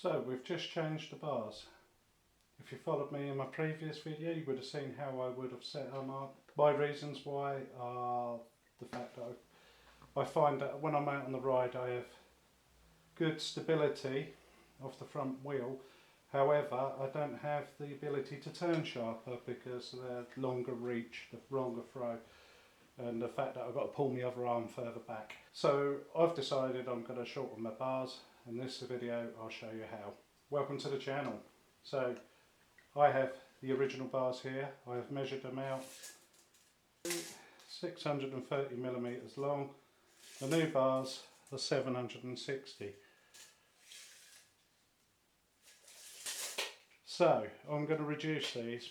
So we've just changed the bars. If you followed me in my previous video, you would have seen how I would have set them up. My reasons why are the fact that I find that when I'm out on the ride I have good stability off the front wheel. However, I don't have the ability to turn sharper because they're longer reach, the longer throw, and the fact that I've got to pull my other arm further back. So I've decided I'm going to shorten my bars. In this video I'll show you how. Welcome to the channel. So I have the original bars here. I have measured them out 630mm long. The new bars are 760. So I'm going to reduce these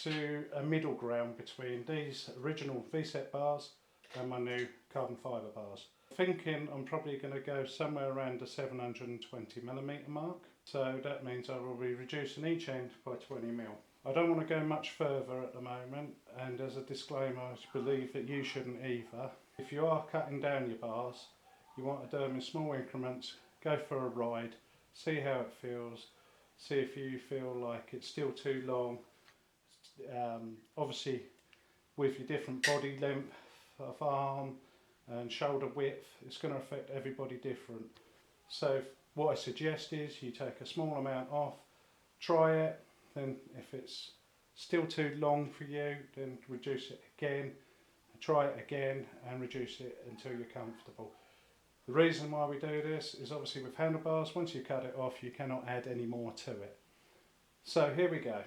to a middle ground between these original Vsett bars and my new carbon fibre bars. Thinking I'm probably going to go somewhere around the 720mm mark. So that means I will be reducing each end by 20mm. I don't want to go much further at the moment, and as a disclaimer I believe that you shouldn't either. If you are cutting down your bars, you want to do them in small increments, go for a ride, see how it feels, see if you feel like it's still too long. Obviously with your different body length of arm and shoulder width, it's going to affect everybody different. So what I suggest is you take a small amount off, try it, then if it's still too long for you, then reduce it again, try it again and reduce it until you're comfortable. The reason why we do this is obviously with handlebars, once you cut it off you cannot add any more to it. So here we go.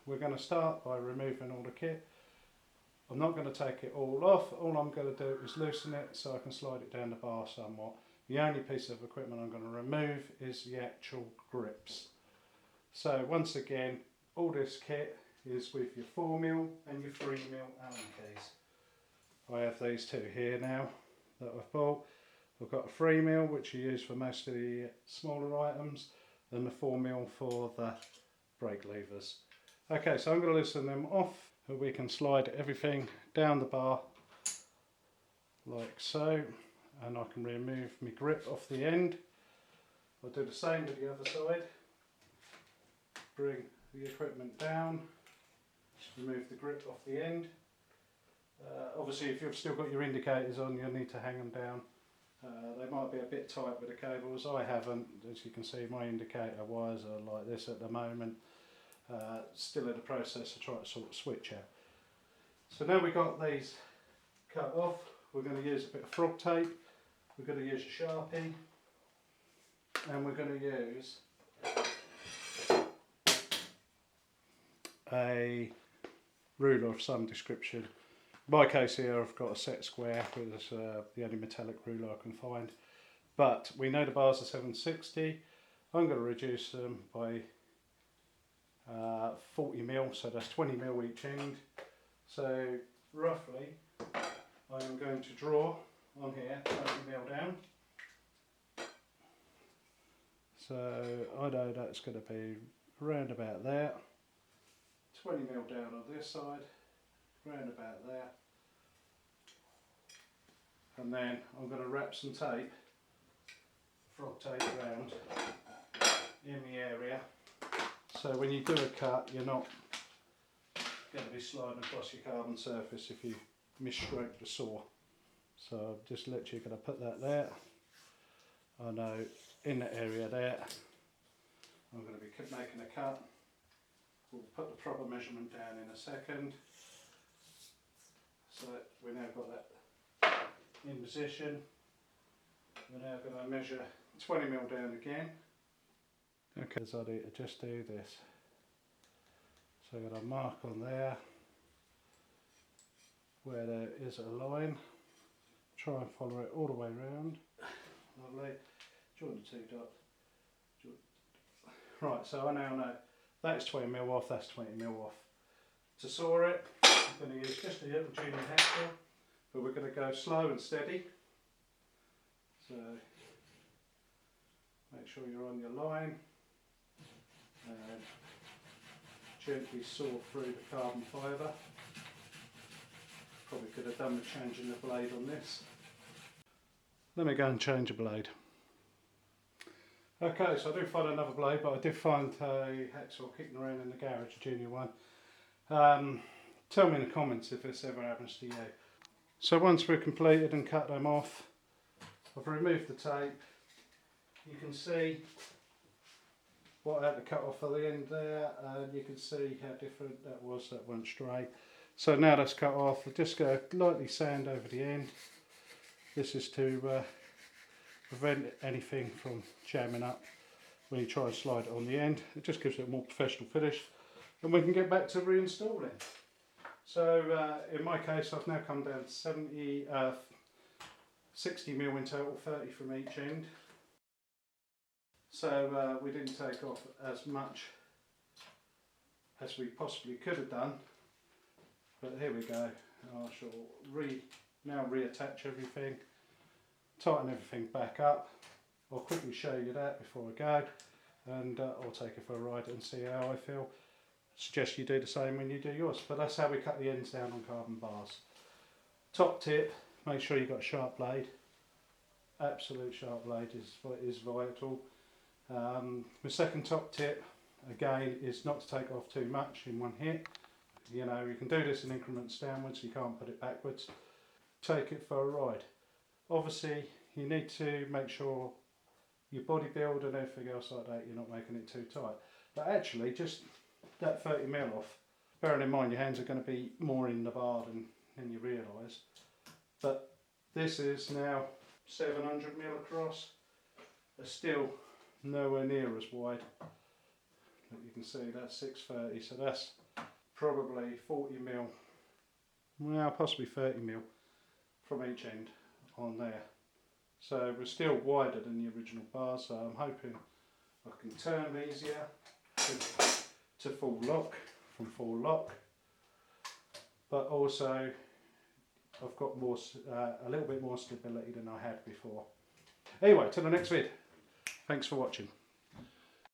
We're going to start by removing all the kit. I'm not going to take it all off, all I'm going to do is loosen it so I can slide it down the bar somewhat. The only piece of equipment I'm going to remove is the actual grips. So once again, all this kit is with your 4mm and your 3mm Allen keys. I have these two here now that I've bought. I've got a 3mm which you use for most of the smaller items, and the 4mm for the brake levers. Okay, so I'm going to loosen them off so we can slide everything down the bar like so, and I can remove my grip off the end. I'll do the same with the other side. Bring the equipment down, remove the grip off the end. Obviously if you've still got your indicators on, you'll need to hang them down. They might be a bit tight with the cables. I haven't. As you can see, my indicator wires are like this at the moment. Still in the process of trying to sort of switch out. So now we've got these cut off, we're going to use a bit of frog tape, we're going to use a Sharpie, and we're going to use a ruler of some description. In my case here I've got a set square, which is the only metallic ruler I can find. But we know the bars are 760, I'm going to reduce them by 40mm, so that's 20mm each end. So roughly I am going to draw on here 20mm down. So I know that's going to be around about there. 20mm down on this side, round about there, and then I'm going to wrap some tape, frog tape around in the area, so when you do a cut you're not going to be sliding across your carbon surface if you misstroke the saw. So I'm just literally going to put that there. I know in the area there I'm going to be making a cut. We'll put the proper measurement down in a second. So we now got that in position. We're now going to measure 20mm down again. Okay, so I need to just do this. So I'm going to mark on there where there is a line. Try and follow it all the way around. Lovely. Join the two dots. Right, so I now know that's 20mm off, that's 20mm off. To saw it, I'm going to use just a little junior hacksaw, but we're going to go slow and steady. So make sure you're on your line and gently saw through the carbon fibre. Probably could have done with changing the blade on this. Let me go and change the blade. Okay, so I did find another blade, but I did find a hacksaw kicking around in the garage, a junior one. Tell me in the comments if this ever happens to you. So once we're completed and cut them off, I've removed the tape. You can see what I had to cut off at the end there, and you can see how different that was. That went straight. So now that's cut off, I'll just go lightly sand over the end. This is to prevent anything from jamming up when you try and slide it on the end. It just gives it a more professional finish, and we can get back to reinstalling. So in my case, I've now come down to 60mm in total, 30 from each end. So we didn't take off as much as we possibly could have done, but here we go. I shall now reattach everything, tighten everything back up. I'll quickly show you that before I go, and I'll take it for a ride and see how I feel. Suggest you do the same when you do yours, but that's how we cut the ends down on carbon bars. Top tip, make sure you've got a sharp blade. Absolute sharp blade is vital. The second top tip, again, is not to take off too much in one hit. You know, you can do this in increments downwards, you can't put it backwards. Take it for a ride. Obviously, you need to make sure your body build and everything else like that, you're not making it too tight. But actually, just that 30mm off, bearing in mind your hands are going to be more in the bar than you realise. But this is now 700mm across, are still nowhere near as wide. But you can see that's 630, so that's probably 40mm, well possibly 30mm from each end on there. So we're still wider than the original bar, so I'm hoping I can turn easier to full lock, from full lock, but also I've got more, a little bit more stability than I had before. Anyway, till the next vid. Thanks for watching.